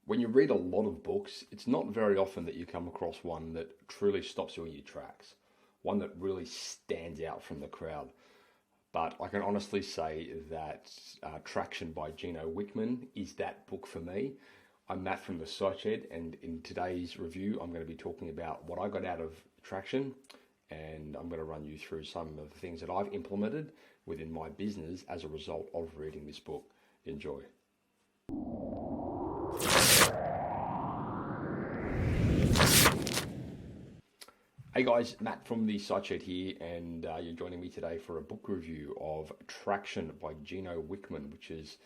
When you read a lot of books, it's not very often that you come across one that truly stops you in your tracks, one that really stands out from the crowd. But I can honestly say that Traction by Gino Wickman is that book for me. I'm Matt from the Site Shed, and in today's review, I'm going to be talking about what I got out of Traction, and I'm going to run you through some of the things that I've implemented within my business as a result of reading this book. Enjoy. Hey guys, Matt from the Site Shed here, and you're joining me today for a book review of Traction by Gino Wickman, which is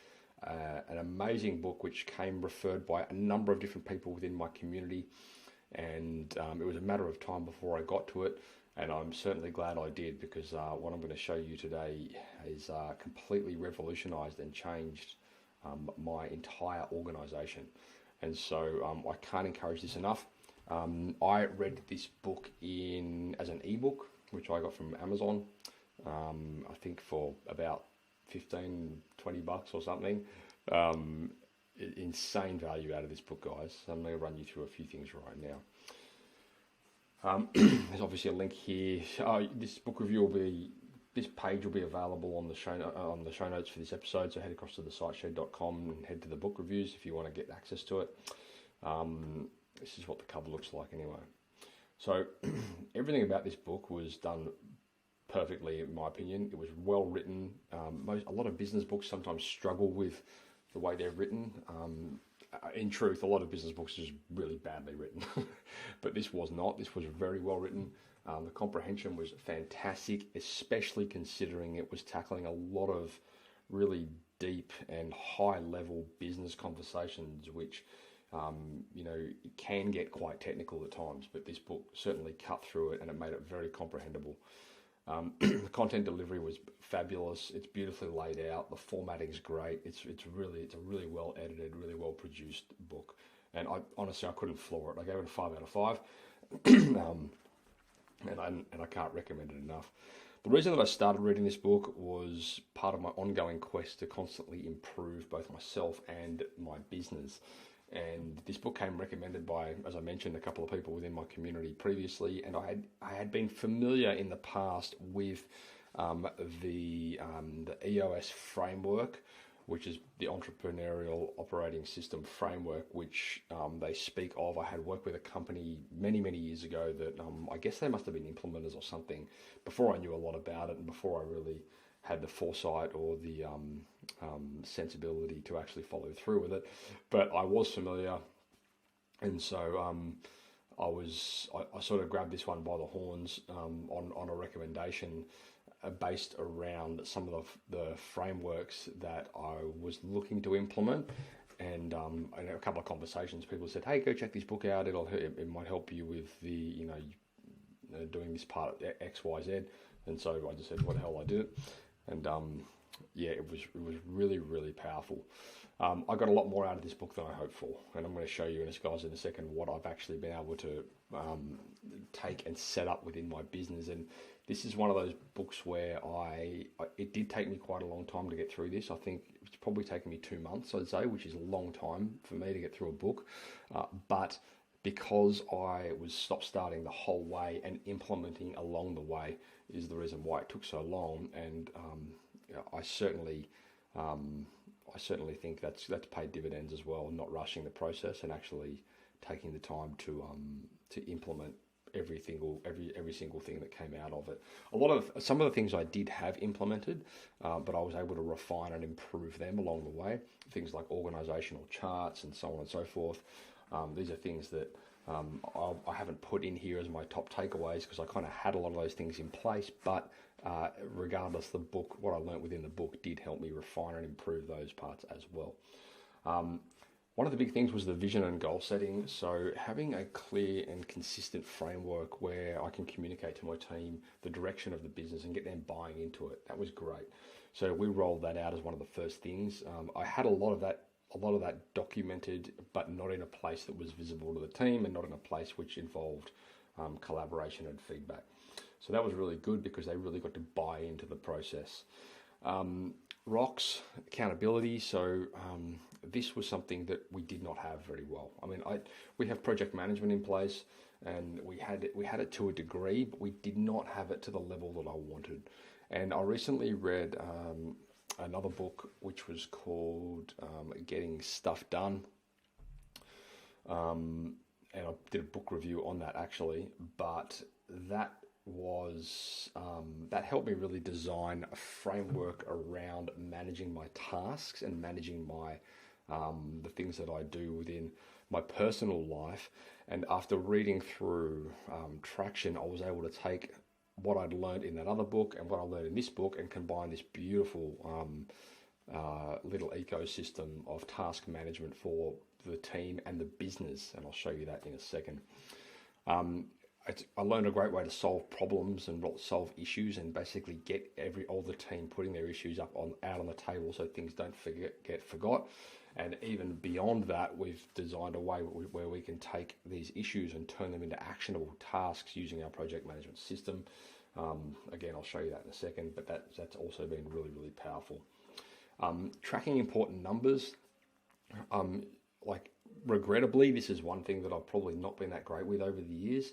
an amazing book which came referred by a number of different people within my community, and it was a matter of time before I got to it, and I'm certainly glad I did, because what I'm going to show you today is completely revolutionized and changed my entire organization. And so I can't encourage this enough. I read this book as an ebook, which I got from Amazon, I think for about 15, 20 bucks or something. Insane value out of this book, guys. So I'm going to run you through a few things right now. There's obviously a link here. This book review this page will be available on the show notes for this episode. So head across to thesiteshed.com and head to the book reviews if you want to get access to it. This is what the cover looks like anyway. So everything about this book was done perfectly, in my opinion. It was well written. A lot of business books sometimes struggle with the way they're written. In truth, a lot of business books are just really badly written. But this was not. This was very well written. The comprehension was fantastic, especially considering it was tackling a lot of really deep and high-level business conversations, which it can get quite technical at times, but this book certainly cut through it and it made it very comprehensible. The content delivery was fabulous. It's beautifully laid out. The formatting's great. It's a really well edited, really well produced book. And honestly, I couldn't floor it. I gave it a 5 out of 5. And I can't recommend it enough. The reason that I started reading this book was part of my ongoing quest to constantly improve both myself and my business. And this book came recommended by, as I mentioned, a couple of people within my community previously, and I had been familiar in the past with the EOS framework, which is the Entrepreneurial Operating System framework, which they speak of. I had worked with a company many years ago that I guess they must have been implementers or something before I knew a lot about it, and before I really had the foresight or the sensibility to actually follow through with it. But I was familiar, and so I sort of grabbed this one by the horns on a recommendation based around some of the frameworks that I was looking to implement. And in a couple of conversations, people said, "Hey, go check this book out. It might help you with the doing this part X, Y, Z." And so I just said, "What the hell, I did it." And it was really powerful. I got a lot more out of this book than I hoped for, and I'm going to show you guys in a second what I've actually been able to take and set up within my business. And this is one of those books where it did take me quite a long time to get through this. I think it's probably taken me 2 months, I'd say, which is a long time for me to get through a book. But because I was stop-starting the whole way and implementing along the way is the reason why it took so long. And I certainly think that's paid dividends as well, not rushing the process and actually taking the time to implement every single thing that came out of it. Some of the things I did have implemented, but I was able to refine and improve them along the way. Things like organizational charts and so on and so forth. These are things that I haven't put in here as my top takeaways, because I kind of had a lot of those things in place, but regardless, what I learned within the book did help me refine and improve those parts as well. One of the big things was the vision and goal setting. So having a clear and consistent framework where I can communicate to my team the direction of the business and get them buying into it, that was great. So we rolled that out as one of the first things. I had a lot of that documented, but not in a place that was visible to the team, and not in a place which involved collaboration and feedback. So that was really good, because they really got to buy into the process. rocks, accountability. So this was something that we did not have very well. I mean, we have project management in place, and we had it to a degree, but we did not have it to the level that I wanted. And I recently read another book which was called Getting Stuff Done. And I did a book review on that actually, but that was that helped me really design a framework around managing my tasks and managing my the things that I do within my personal life. And after reading through Traction, I was able to take what I'd learned in that other book and what I learned in this book and combine this beautiful little ecosystem of task management for the team and the business. And I'll show you that in a second. I learned a great way to solve problems and solve issues, and basically get all the team putting their issues out on the table so things don't get forgot. And even beyond that, we've designed a way where we can take these issues and turn them into actionable tasks using our project management system. Again, I'll show you that in a second, but that's also been really, really powerful. Tracking important numbers. Regrettably, this is one thing that I've probably not been that great with over the years.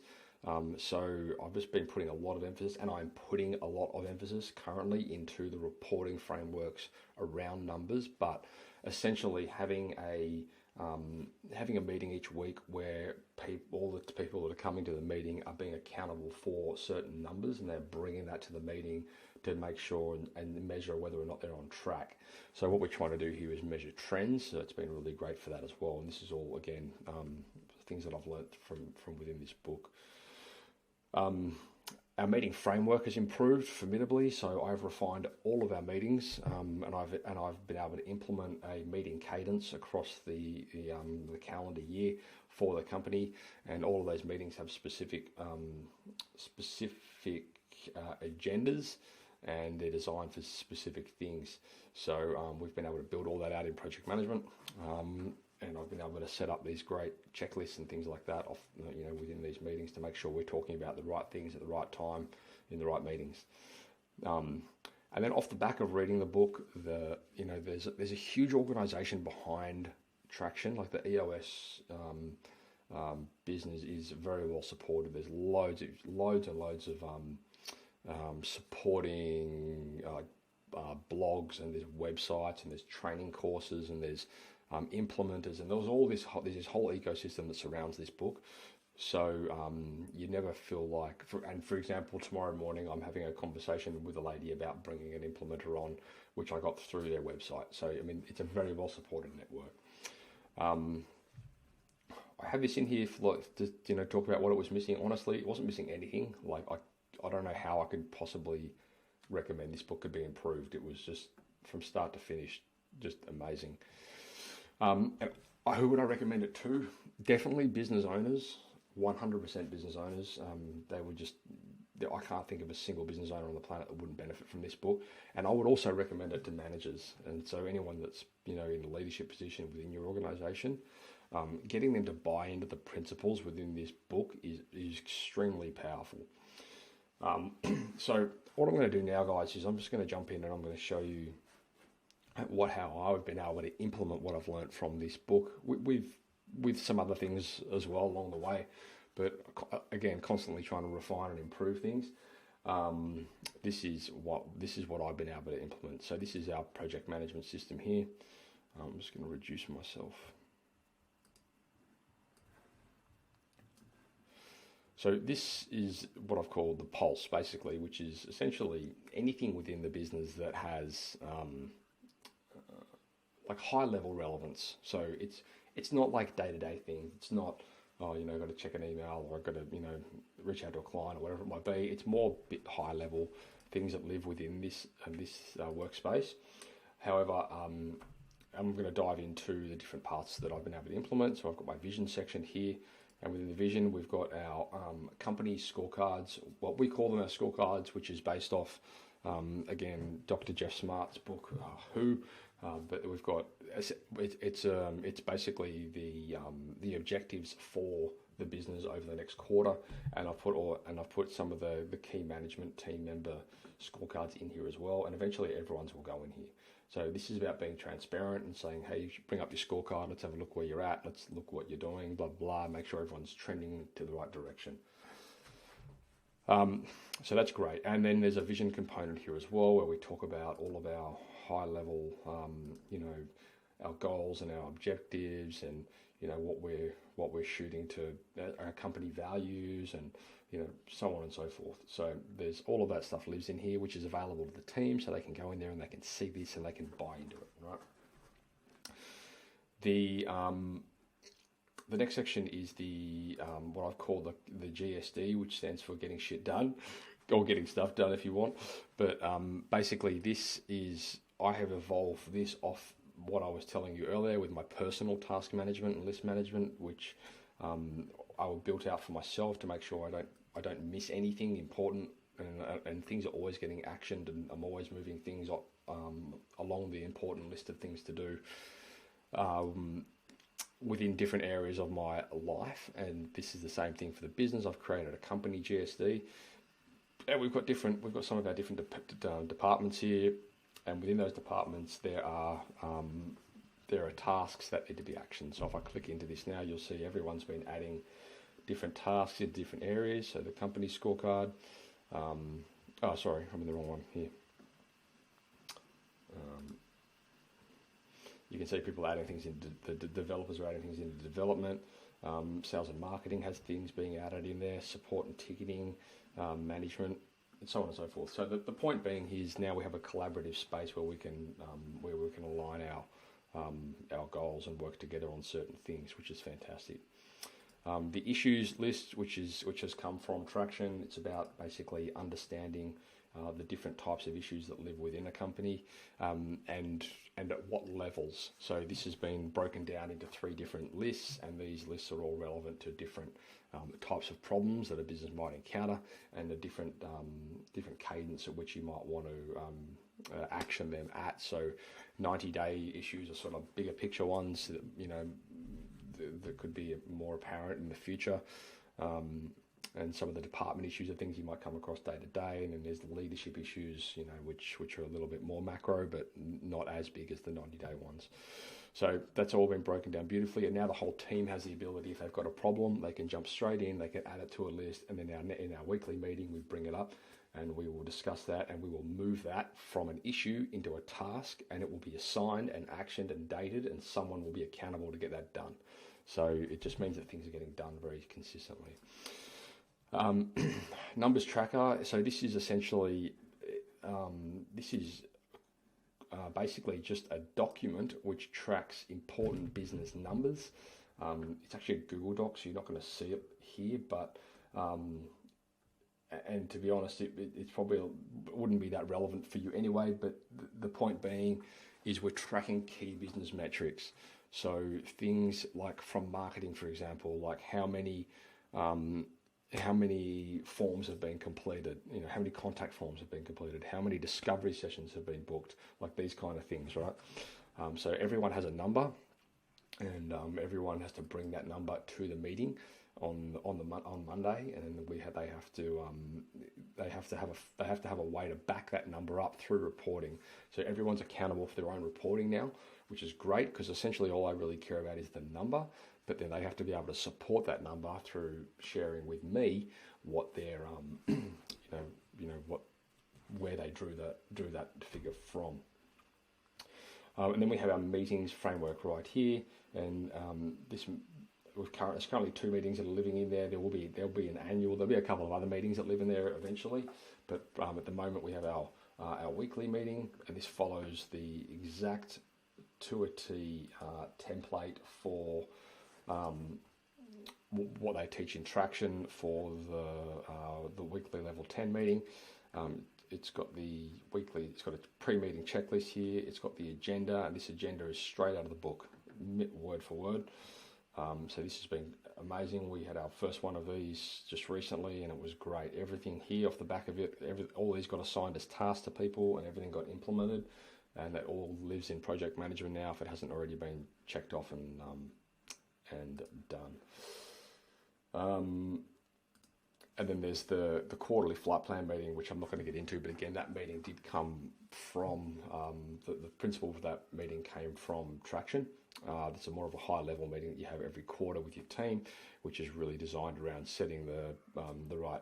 So I've just been putting a lot of emphasis, and I'm putting a lot of emphasis currently into the reporting frameworks around numbers, but essentially having a meeting each week where all the people that are coming to the meeting are being accountable for certain numbers, and they're bringing that to the meeting to make sure and measure whether or not they're on track. So what we're trying to do here is measure trends. So it's been really great for that as well. And this is all, again, things that I've learnt from within this book. Our meeting framework has improved formidably, so I've refined all of our meetings, and I've been able to implement a meeting cadence across the calendar year for the company, and all of those meetings have specific agendas, and they're designed for specific things. So we've been able to build all that out in project management. And I've been able to set up these great checklists and things like that within these meetings to make sure we're talking about the right things at the right time in the right meetings. And then off the back of reading the book, there's a huge organization behind Traction. Like the EOS business is very well supported. There's loads and loads of supporting blogs, and there's websites, and there's training courses, and there's implementers, and there's this whole ecosystem that surrounds this book. So you never feel like, for example, tomorrow morning I'm having a conversation with a lady about bringing an implementer on, which I got through their website. So I mean, it's a very well supported network. I have this in here to talk about what it was missing. Honestly, it wasn't missing anything. Like I don't know how I could possibly recommend this book could be improved. It was just from start to finish, just amazing. Who would I recommend it to? Definitely business owners, 100% business owners. I can't think of a single business owner on the planet that wouldn't benefit from this book. And I would also recommend it to managers. And so anyone that's, in a leadership position within your organization, getting them to buy into the principles within this book is extremely powerful. So what I'm going to do now, guys, is I'm just going to jump in and I'm going to show you how I've been able to implement what I've learned from this book with some other things as well along the way, but again, constantly trying to refine and improve things. This is what I've been able to implement. So this is our project management system here. I'm just going to reduce myself. So this is what I've called the pulse, basically, which is essentially anything within the business that has high level relevance. So it's not like day-to-day things. It's not, got to check an email, or I've got to, reach out to a client or whatever it might be. It's more bit high level things that live within this workspace. However, I'm going to dive into the different parts that I've been able to implement. So I've got my vision section here, and within the vision, we've got our company scorecards, what we call them our scorecards, which is based off, again, Dr. Jeff Smart's book, Who. But we've got it's basically the objectives for the business over the next quarter, and I've put some of the key management team member scorecards in here as well, and eventually everyone's will go in here. So this is about being transparent and saying, hey, you should bring up your scorecard. Let's have a look where you're at. Let's look what you're doing, blah, blah, make sure everyone's trending to the right direction. So that's great. And then there's a vision component here as well, where we talk about all of our high level, our goals and our objectives, and what we're shooting to, our company values, and so on and so forth. So there's all of that stuff lives in here, which is available to the team, so they can go in there and they can see this and they can buy into it, right? The next section is the what I've called the GSD, which stands for getting shit done, or getting stuff done if you want. But basically, I have evolved this off what I was telling you earlier with my personal task management and list management, which I built out for myself to make sure I don't miss anything important, and things are always getting actioned, and I'm always moving things along the important list of things to do. Within different areas of my life, and this is the same thing for the business. I've created a company GSD, and we've got some of our different departments here, and within those departments there are tasks that need to be actioned. So if I click into this now, you'll see everyone's been adding different tasks in different areas. So the company scorecard. Sorry, I'm in the wrong one here. You can see people adding things into the developers are adding things into development. Sales and marketing has things being added in there. Support and ticketing, management, and so on and so forth. So the point being is now we have a collaborative space where we can align our goals and work together on certain things, which is fantastic. The issues list, which has come from Traction, it's about basically understanding the different types of issues that live within a company, and at what levels. So this has been broken down into 3 different lists, and these lists are all relevant to different types of problems that a business might encounter, and the different cadence at which you might want to action them at. So 90-day issues are sort of bigger picture ones that that could be more apparent in the future. And some of the department issues are things you might come across day to day, and then there's the leadership issues, which are a little bit more macro, but not as big as the 90-day ones. So that's all been broken down beautifully, and now the whole team has the ability, if they've got a problem, they can jump straight in, they can add it to a list, and then in our weekly meeting we bring it up, and we will discuss that, and we will move that from an issue into a task, and it will be assigned and actioned and dated, and someone will be accountable to get that done. So it just means that things are getting done very consistently. Numbers tracker. So this is essentially, basically just a document which tracks important business numbers. It's actually a Google Doc, so you're not going to see it here, but and to be honest, it probably wouldn't be that relevant for you anyway. But the point being is we're tracking key business metrics. So things like from marketing, for example, like how many forms have been completed, how many contact forms have been completed, how many discovery sessions have been booked, like these kind of things, right? So everyone has a number, and everyone has to bring that number to the meeting on Monday, and they have to have a way to back that number up through reporting. So everyone's accountable for their own reporting now, which is great, because essentially all I really care about is the number. But then they have to be able to support that number through sharing with me what their where they drew that figure from. And then we have our meetings framework right here, and there's currently 2 meetings that are living in there. There'll be a couple of other meetings that live in there eventually, but at the moment we have our weekly meeting, and this follows the exact to a T template for what they teach in Traction for the weekly level 10 meeting. It's got a pre-meeting checklist here. It's got the agenda, and this agenda is straight out of the book, word for word. So this has been amazing. We had our first one of these just recently, and it was great. Everything here off the back of it, all these got assigned as tasks to people, and everything got implemented, and that all lives in project management now if it hasn't already been checked off and done. And then there's the quarterly flight plan meeting, which I'm not going to get into, but again, that meeting did come from, the principle of that meeting came from Traction. It's a more of a high level meeting that you have every quarter with your team, which is really designed around setting the right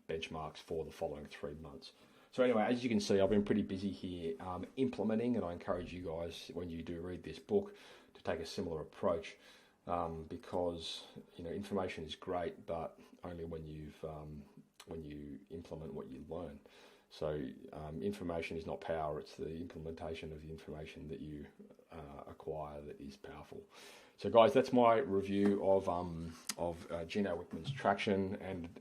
benchmarks for the following 3 months. So anyway, as you can see, I've been pretty busy here implementing, and I encourage you guys, when you do read this book, to take a similar approach, because information is great, but only when you implement what you learn. So information is not power; it's the implementation of the information that you acquire that is powerful. So guys, that's my review of Gino Wickman's Traction,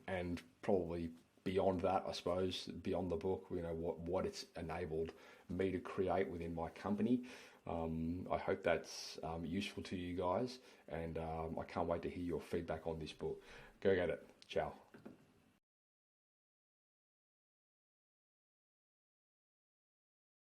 and probably beyond that, I suppose, beyond the book, what it's enabled me to create within my company. I hope that's useful to you guys, and I can't wait to hear your feedback on this book. Go get it. Ciao.